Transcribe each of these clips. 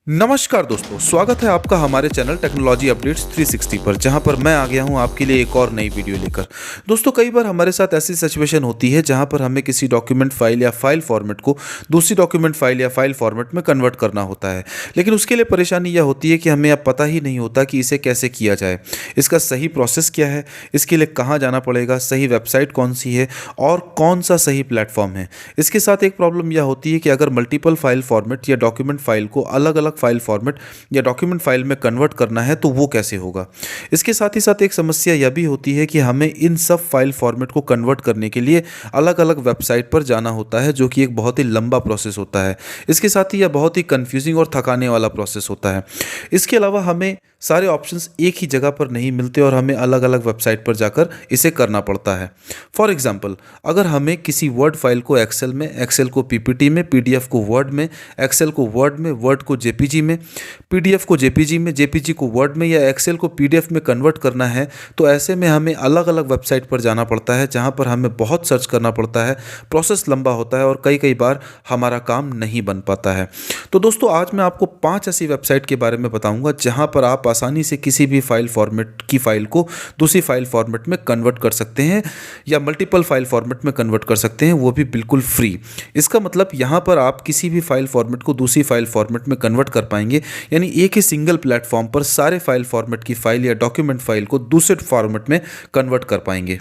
नमस्कार दोस्तों, स्वागत है आपका हमारे चैनल टेक्नोलॉजी अपडेट्स 360 पर, जहां पर मैं आ गया हूं आपके लिए एक और नई वीडियो लेकर। दोस्तों, कई बार हमारे साथ ऐसी सिचुएशन होती है जहां पर हमें किसी डॉक्यूमेंट फाइल या फाइल फॉर्मेट को दूसरी डॉक्यूमेंट फाइल या फाइल फॉर्मेट में कन्वर्ट करना होता है। लेकिन उसके लिए परेशानी यह होती है कि हमें अब पता ही नहीं होता कि इसे कैसे किया जाए, इसका सही प्रोसेस क्या है, इसके लिए कहाँ जाना पड़ेगा, सही वेबसाइट कौन सी है और कौन सा सही प्लेटफॉर्म है। इसके साथ एक प्रॉब्लम यह होती है कि अगर मल्टीपल फाइल फॉर्मेट या डॉक्यूमेंट फाइल को अलग अलग फाइल फॉर्मेट या डॉक्यूमेंट फाइल में कन्वर्ट करना है तो वो कैसे होगा। इसके साथ ही साथ एक समस्या यह भी होती है कि हमें इन सब फाइल फॉर्मेट को कन्वर्ट करने के लिए अलग अलग वेबसाइट पर जाना होता है, जो कि एक बहुत ही लंबा प्रोसेस होता है। इसके साथ ही यह बहुत ही कंफ्यूजिंग और थकाने वाला प्रोसेस होता है। इसके अलावा हमें सारे ऑप्शंस एक ही जगह पर नहीं मिलते और हमें अलग अलग वेबसाइट पर जाकर इसे करना पड़ता है। फॉर एग्जाम्पल, अगर हमें किसी वर्ड फाइल को एक्सेल में, एक्सेल को पीपीटी में, पीडीएफ को वर्ड में, एक्सेल को वर्ड में, वर्ड को जेपीजी में, पीडीएफ को जेपीजी में, जेपीजी को वर्ड में या एक्सेल को पीडीएफ में कन्वर्ट करना है, तो ऐसे में हमें अलग अलग वेबसाइट पर जाना पड़ता है, जहां पर हमें बहुत सर्च करना पड़ता है। प्रोसेस लंबा होता है और कई कई बार हमारा काम नहीं बन पाता है। तो दोस्तों, आज मैं आपको 5 ऐसी वेबसाइट के बारे में बताऊंगा जहां पर आप आसानी से किसी भी फाइल फॉर्मेट की फाइल को दूसरी फाइल फॉर्मेट में कन्वर्ट कर सकते हैं या मल्टीपल फाइल फॉर्मेट में कन्वर्ट कर सकते हैं, वो भी बिल्कुल फ्री। इसका मतलब यहाँ पर आप किसी भी फाइल फॉर्मेट को दूसरी फाइल फॉर्मेट में कन्वर्ट कर पाएंगे, यानी एक ही सिंगल प्लेटफॉर्म पर सारे फाइल फॉर्मेट की फाइल या डॉक्यूमेंट फाइल को दूसरे फॉर्मेट में कन्वर्ट कर पाएंगे।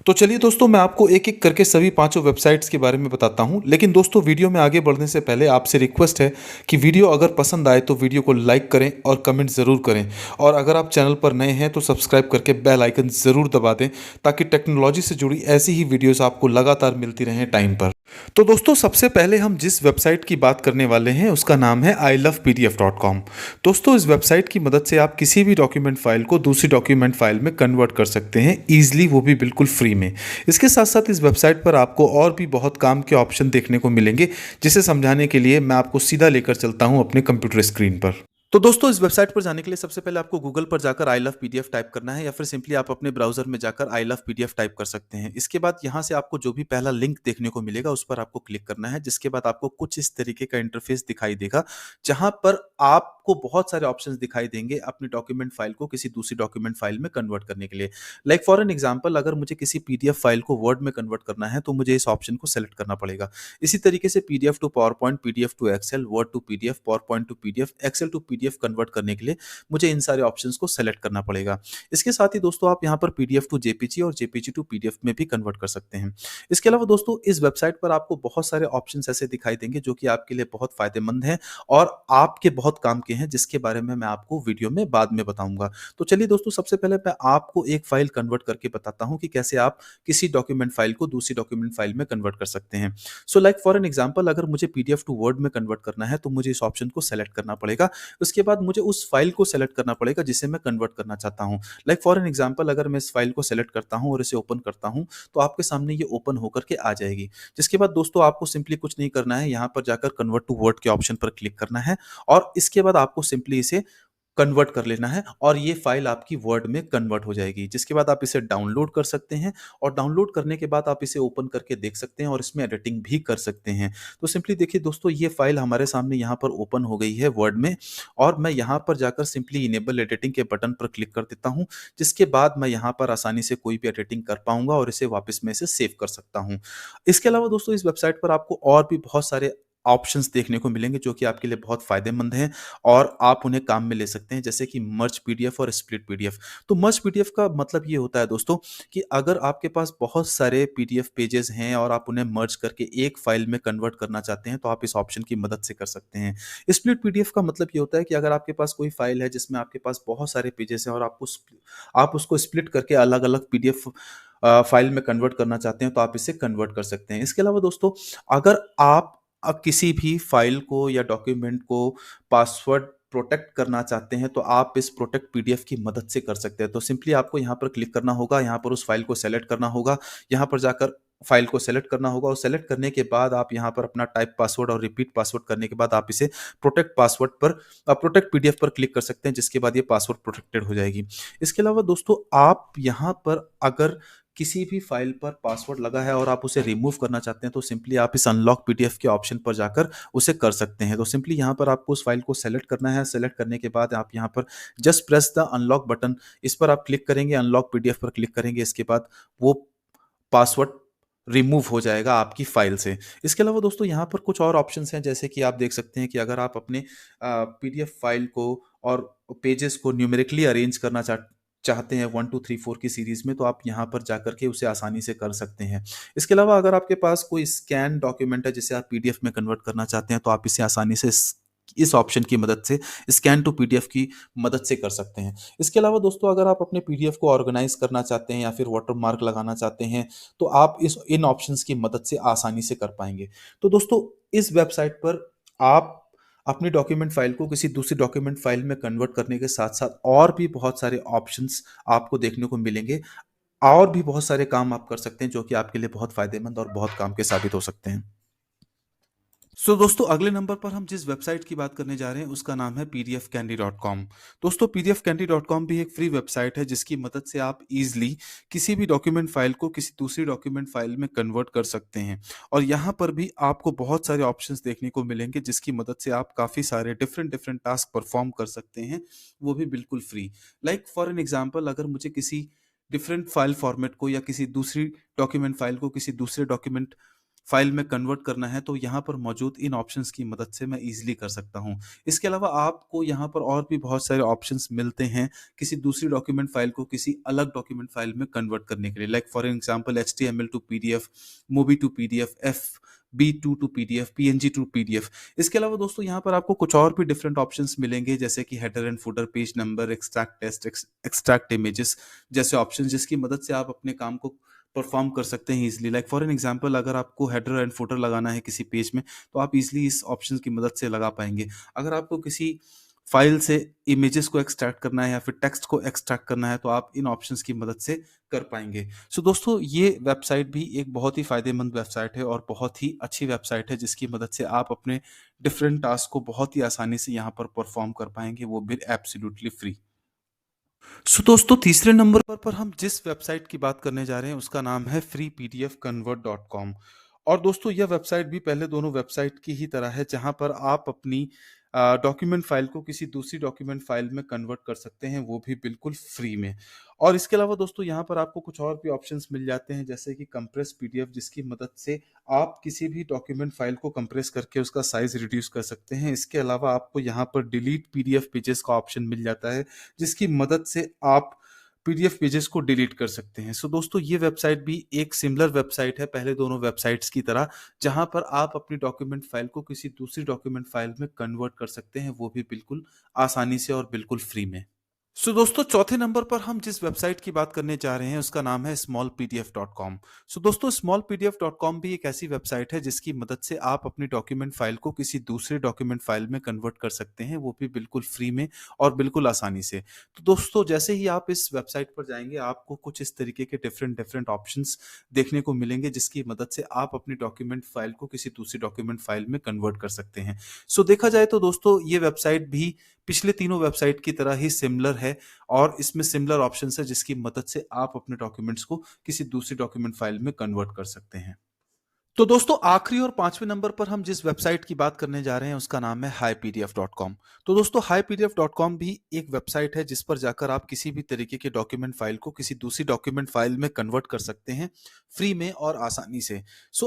तो चलिए दोस्तों, मैं आपको एक एक करके सभी पांचों वेबसाइट्स के बारे में बताता हूं। लेकिन दोस्तों, वीडियो में आगे बढ़ने से पहले आपसे रिक्वेस्ट है कि वीडियो अगर पसंद आए तो वीडियो को लाइक करें और कमेंट ज़रूर करें, और अगर आप चैनल पर नए हैं तो सब्सक्राइब करके बेल आइकन ज़रूर दबा दें, ताकि टेक्नोलॉजी से जुड़ी ऐसी ही वीडियोज़ आपको लगातार मिलती रहें टाइम पर। तो दोस्तों, सबसे पहले हम जिस वेबसाइट की बात करने वाले हैं उसका नाम है ilovepdf.com। दोस्तों, इस वेबसाइट की मदद से आप किसी भी डॉक्यूमेंट फाइल को दूसरी डॉक्यूमेंट फाइल में कन्वर्ट कर सकते हैं ईजिली, वो भी बिल्कुल फ्री में। इसके साथ साथ इस वेबसाइट पर आपको और भी बहुत काम के ऑप्शन देखने को मिलेंगे, जिसे समझाने के लिए मैं आपको सीधा लेकर चलता हूं अपने कंप्यूटर स्क्रीन पर। तो दोस्तों, इस वेबसाइट पर जाने के लिए सबसे पहले आपको गूगल पर जाकर आई लव पीडीएफ टाइप करना है, या फिर सिंपली आप अपने ब्राउजर में जाकर आई लव पीडीएफ टाइप कर सकते हैं। इसके बाद यहाँ से आपको जो भी पहला लिंक देखने को मिलेगा उस पर आपको क्लिक करना है, जिसके बाद आपको कुछ इस तरीके का इंटरफेस दिखाई देगा, जहां पर आपको बहुत सारे ऑप्शंस दिखाई देंगे अपनी डॉक्यूमेंट फाइल को किसी दूसरी डॉक्यूमेंट फाइल में कन्वर्ट करने के लिए। लाइक फॉर एन एग्जाम्पल, अगर मुझे किसी पीडीएफ फाइल को वर्ड में कन्वर्ट करना है तो मुझे इस ऑप्शन को सेलेक्ट करना पड़ेगा। इसी तरीके से PDF to PowerPoint, PDF to Excel, Word to PDF, PowerPoint to PDF, Excel to PDF convert करने के लिए मुझे इन सारे ऑप्शंस को सेलेक्ट करना पड़ेगा। इसके साथ ही दोस्तों, आप यहाँ पर पीडीएफ टू जेपीजी और जेपीजी टू पीडीएफ में भी कन्वर्ट कर सकते हैं। इसके अलावा दोस्तों, इस वेबसाइट पर आपको बहुत सारे ऑप्शंस ऐसे दिखाई देंगे जो कि आपके लिए बहुत फायदेमंद हैं और आपके बहुत काम के हैं, जिसके बारे में मैं आपको वीडियो में बाद में बताऊंगा। तो चलिए दोस्तों, सबसे पहले मैं आपको एक फाइल कन्वर्ट करके बताता हूं कि कैसे आप किसी डॉक्यूमेंट फाइल को दूसरी डॉक्यूमेंट फाइल में कन्वर्ट कर सकते हैं। So like for an example, अगर मुझे पीडीएफ टू वर्ड में कन्वर्ट करना है तो मुझे इस ऑप्शन को सेलेक्ट करना पड़ेगा। उसके बाद मुझे उस फाइल को सेलेक्ट करना पड़ेगा जिसे मैं कन्वर्ट करना चाहता हूं। लाइक फॉर एन एग्जांपल, अगर मैं इस फाइल को सेलेक्ट करता हूं और इसे ओपन करता हूं, तो आपके सामने ये ओपन होकर के आ जाएगी। जिसके बाद दोस्तों, आपको सिंपली कुछ नहीं करना है, यहाँ पर जाकर कन्वर्ट टू वर्ड के ऑप्शन पर क्लिक करना है और इसके बाद आपको सिंपली इसे कन्वर्ट कर लेना है और ये फाइल आपकी वर्ड में कन्वर्ट हो जाएगी। जिसके बाद आप इसे डाउनलोड कर सकते हैं और डाउनलोड करने के बाद आप इसे ओपन करके देख सकते हैं और इसमें एडिटिंग भी कर सकते हैं। तो सिंपली देखिए दोस्तों, ये फाइल हमारे सामने यहाँ पर ओपन हो गई है वर्ड में, और मैं यहाँ पर जाकर सिंपली इनेबल एडिटिंग के बटन पर क्लिक कर देता हूँ। जिसके बाद मैं यहाँ पर आसानी से कोई भी एडिटिंग कर पाऊंगा और इसे वापस मैं इसे सेव कर सकता हूँ। इसके अलावा दोस्तों, इस वेबसाइट पर आपको और भी बहुत सारे ऑप्शंस देखने को मिलेंगे जो कि आपके लिए बहुत फायदेमंद हैं और आप उन्हें काम में ले सकते हैं, जैसे कि मर्ज पीडीएफ और स्प्लिट पीडीएफ। तो मर्ज पीडीएफ का मतलब ये होता है दोस्तों कि अगर आपके पास बहुत सारे पीडीएफ पेजेस हैं और आप उन्हें मर्ज करके एक फाइल में कन्वर्ट करना चाहते हैं, तो आप इस ऑप्शन की मदद से कर सकते हैं। स्प्लिट पीडीएफ का मतलब ये होता है कि अगर आपके पास कोई फाइल है जिसमें आपके पास बहुत सारे पेजेस हैं और आप उसको स्प्लिट करके अलग अलग पीडीएफ फाइल में कन्वर्ट करना चाहते हैं, तो आप इसे कन्वर्ट कर सकते हैं। इसके अलावा दोस्तों, अगर आप किसी भी फाइल को या डॉक्यूमेंट को पासवर्ड प्रोटेक्ट करना चाहते हैं, तो आप इस प्रोटेक्ट पीडीएफ की मदद से कर सकते हैं। तो सिंपली आपको यहाँ पर क्लिक करना होगा, यहाँ पर उस फाइल को सेलेक्ट करना होगा, यहाँ पर जाकर फाइल को सेलेक्ट करना होगा और सेलेक्ट करने के बाद आप यहाँ पर अपना टाइप पासवर्ड और रिपीट पासवर्ड करने के बाद आप इसे प्रोटेक्ट पासवर्ड पर प्रोटेक्ट पीडीएफ पर क्लिक कर सकते हैं, जिसके बाद ये पासवर्ड प्रोटेक्टेड हो जाएगी। इसके अलावा दोस्तों, आप यहाँ पर अगर किसी भी फाइल पर पासवर्ड लगा है और आप उसे रिमूव करना चाहते हैं तो सिंपली आप इस अनलॉक पीडीएफ के ऑप्शन पर जाकर उसे कर सकते हैं। तो सिंपली यहाँ पर आपको उस फाइल को सेलेक्ट करना है। सेलेक्ट करने के बाद आप यहाँ पर just press the unlock button, इस पर आप क्लिक करेंगे, अनलॉक पीडीएफ पर क्लिक करेंगे। इसके बाद वो पासवर्ड रिमूव हो जाएगा आपकी फाइल से। इसके अलावा दोस्तों यहाँ पर कुछ और ऑप्शंस हैं, जैसे कि आप देख सकते हैं कि अगर आप अपने पीडीएफ फाइल को और पेजेस को न्यूमेरिकली अरेंज करना चाहते हैं 1 2 3 4 की सीरीज में, तो आप यहाँ पर जाकर के उसे आसानी से कर सकते हैं। इसके अलावा अगर आपके पास कोई स्कैन डॉक्यूमेंट है जिसे आप पीडीएफ में कन्वर्ट करना चाहते हैं, तो आप इसे आसानी से इस ऑप्शन की मदद से, स्कैन टू पीडीएफ की मदद से कर सकते हैं। इसके अलावा दोस्तों अगर आप अपने पीडीएफ को ऑर्गेनाइज करना चाहते हैं या फिर वाटरमार्क लगाना चाहते हैं, तो आप इस इन ऑप्शंस की मदद से आसानी से कर पाएंगे। तो दोस्तों इस वेबसाइट पर आप अपनी डॉक्यूमेंट फाइल को किसी दूसरी डॉक्यूमेंट फाइल में कन्वर्ट करने के साथ साथ और भी बहुत सारे ऑप्शंस आपको देखने को मिलेंगे। और भी बहुत सारे काम आप कर सकते हैं जो कि आपके लिए बहुत फायदेमंद और बहुत काम के साबित हो सकते हैं। दोस्तों अगले नंबर पर हम जिस वेबसाइट की बात करने जा रहे हैं उसका नाम है pdfcandy.com। दोस्तों pdfcandy.com भी एक फ्री वेबसाइट है जिसकी मदद से आप इजीली किसी भी डॉक्यूमेंट फाइल को किसी दूसरी डॉक्यूमेंट फाइल में कन्वर्ट कर सकते हैं। और यहाँ पर भी आपको बहुत सारे ऑप्शंस देखने को मिलेंगे जिसकी मदद से आप काफ़ी सारे डिफरेंट डिफरेंट टास्क परफॉर्म कर सकते हैं, वो भी बिल्कुल free. Like for an example, अगर मुझे किसी डिफरेंट फाइल फॉर्मेट को या किसी दूसरी डॉक्यूमेंट फाइल को किसी दूसरे डॉक्यूमेंट फाइल में कन्वर्ट करना है, तो यहाँ पर मौजूद इन ऑप्शंस की मदद से मैं इजीली कर सकता हूँ। इसके अलावा आपको यहाँ पर और भी बहुत सारे ऑप्शंस मिलते हैं किसी दूसरी डॉक्यूमेंट फाइल को किसी अलग डॉक्यूमेंट फाइल में कन्वर्ट करने के लिए। Like for example HTML to PDF, movie to PDF, FB2 to PDF, PNG to PDF. इसके अलावा दोस्तों यहाँ पर आपको कुछ और भी डिफरेंट ऑप्शंस मिलेंगे, जैसे कि header and footer, page number, extract text, extract images जैसे ऑप्शन, जिसकी मदद से आप अपने काम को परफॉर्म कर सकते हैं easily. Like for an example, अगर आपको हेडर एंड फुटर लगाना है किसी पेज में, तो आप इजीली इस ऑप्शन की मदद से लगा पाएंगे। अगर आपको किसी फाइल से इमेजेस को एक्सट्रैक्ट करना है या फिर टेक्स्ट को एक्सट्रैक्ट करना है, तो आप इन ऑप्शंस की मदद से कर पाएंगे। दोस्तों ये वेबसाइट भी एक बहुत ही फायदेमंद वेबसाइट है और बहुत ही अच्छी वेबसाइट है जिसकी मदद से आप अपने डिफरेंट टास्क को बहुत ही आसानी से यहाँ पर परफॉर्म कर पाएंगे, वो भी एब्सोल्युटली फ्री। दोस्तों तीसरे नंबर पर हम जिस वेबसाइट की बात करने जा रहे हैं उसका नाम है freepdfconvert.com। और दोस्तों यह वेबसाइट भी पहले दोनों वेबसाइट की ही तरह है, जहां पर आप अपनी डॉक्यूमेंट फाइल को किसी दूसरी डॉक्यूमेंट फाइल में कन्वर्ट कर सकते हैं, वो भी बिल्कुल फ्री में। और इसके अलावा दोस्तों यहाँ पर आपको कुछ और भी ऑप्शंस मिल जाते हैं, जैसे कि कंप्रेस पीडीएफ, जिसकी मदद से आप किसी भी डॉक्यूमेंट फाइल को कंप्रेस करके उसका साइज रिड्यूस कर सकते हैं। इसके अलावा आपको यहाँ पर डिलीट पीडीएफ पेजेस का ऑप्शन मिल जाता है, जिसकी मदद से आप पीडीएफ पेजेस को डिलीट कर सकते हैं। दोस्तों ये वेबसाइट भी एक सिमिलर वेबसाइट है पहले दोनों वेबसाइट्स की तरह, जहां पर आप अपनी डॉक्यूमेंट फाइल को किसी दूसरी डॉक्यूमेंट फाइल में कन्वर्ट कर सकते हैं, वो भी बिल्कुल आसानी से और बिल्कुल फ्री में। दोस्तों चौथे नंबर पर हम जिस वेबसाइट की बात करने जा रहे हैं उसका नाम है smallpdf.com। दोस्तों smallpdf.com भी एक ऐसी वेबसाइट है जिसकी मदद से आप अपनी डॉक्यूमेंट फाइल को किसी दूसरे डॉक्यूमेंट फाइल में कन्वर्ट कर सकते हैं, वो भी बिल्कुल फ्री में और बिल्कुल आसानी से। तो दोस्तों जैसे ही आप इस वेबसाइट पर जाएंगे, आपको कुछ इस तरीके के डिफरेंट डिफरेंट ऑप्शंस देखने को मिलेंगे जिसकी मदद से आप अपनी डॉक्यूमेंट फाइल को किसी दूसरी डॉक्यूमेंट फाइल में कन्वर्ट कर सकते हैं। देखा जाए तो दोस्तों ये वेबसाइट भी पिछले तीनों वेबसाइट की तरह ही सिमिलर है और इसमें सिमिलर ऑप्शंस है जिसकी मदद से आप अपने डॉक्यूमेंट्स को किसी दूसरी डॉक्यूमेंट फाइल में कन्वर्ट कर सकते हैं। तो दोस्तों आखिरी और पांचवें नंबर पर हम जिस वेबसाइट की बात करने जा रहे हैं उसका नाम है highpdf.com। तो दोस्तों highpdf.com भी एक वेबसाइट है जिस पर जाकर आप किसी भी तरीके के डॉक्यूमेंट फाइल को किसी दूसरी डॉक्यूमेंट फाइल में कन्वर्ट कर सकते हैं फ्री में और आसानी से।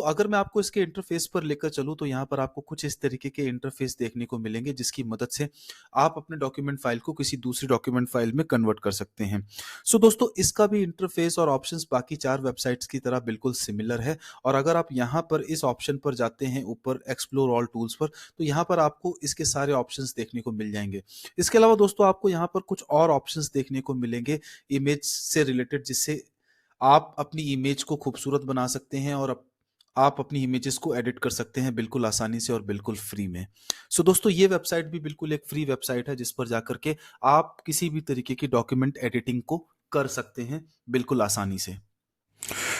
अगर मैं आपको इसके इंटरफेस पर लेकर चलूँ तो यहाँ पर आपको कुछ इस तरीके के इंटरफेस देखने को मिलेंगे जिसकी मदद से आप अपने डॉक्यूमेंट फाइल को किसी दूसरी डॉक्यूमेंट फाइल में कन्वर्ट कर सकते हैं। दोस्तों इसका भी इंटरफेस और ऑप्शंस बाकी चार वेबसाइट्स की तरह बिल्कुल सिमिलर है। और अगर आप यहाँ पर इस ऑप्शन पर जाते हैं ऊपर एक्सप्लोर ऑल टूल्स पर, तो यहाँ पर आपको इसके सारे ऑप्शंस देखने को मिल जाएंगे। इसके अलावा दोस्तों आपको यहाँ पर कुछ और ऑप्शंस देखने को मिलेंगे इमेज से रिलेटेड, जिससे आप अपनी इमेज को खूबसूरत बना सकते हैं और आप अपनी इमेजेस को एडिट कर सकते हैं बिल्कुल आसानी से और बिल्कुल फ्री में। दोस्तों ये वेबसाइट भी बिल्कुल एक फ्री वेबसाइट है जिस पर जाकर के आप किसी भी तरीके की डॉक्यूमेंट एडिटिंग को कर सकते हैं बिल्कुल आसानी से।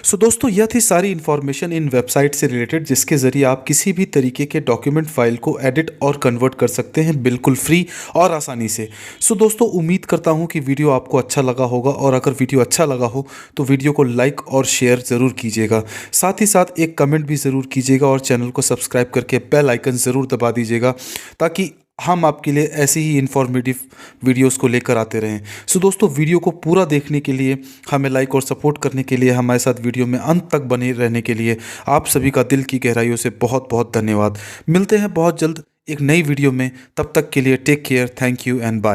सो दोस्तों यह थी सारी इन्फॉर्मेशन इन वेबसाइट से रिलेटेड, जिसके ज़रिए आप किसी भी तरीके के डॉक्यूमेंट फाइल को एडिट और कन्वर्ट कर सकते हैं बिल्कुल फ्री और आसानी से। सो दोस्तों उम्मीद करता हूँ कि वीडियो आपको अच्छा लगा होगा, और अगर वीडियो अच्छा लगा हो तो वीडियो को लाइक और शेयर ज़रूर कीजिएगा। साथ ही साथ एक कमेंट भी ज़रूर कीजिएगा और चैनल को सब्सक्राइब करके बेल आइकन ज़रूर दबा दीजिएगा, ताकि हम आपके लिए ऐसी ही इन्फॉर्मेटिव वीडियोस को लेकर आते रहें। सो दोस्तों वीडियो को पूरा देखने के लिए, हमें लाइक और सपोर्ट करने के लिए, हमारे साथ वीडियो में अंत तक बने रहने के लिए आप सभी का दिल की गहराइयों से बहुत बहुत धन्यवाद। मिलते हैं बहुत जल्द एक नई वीडियो में, तब तक के लिए take care, thank you and bye.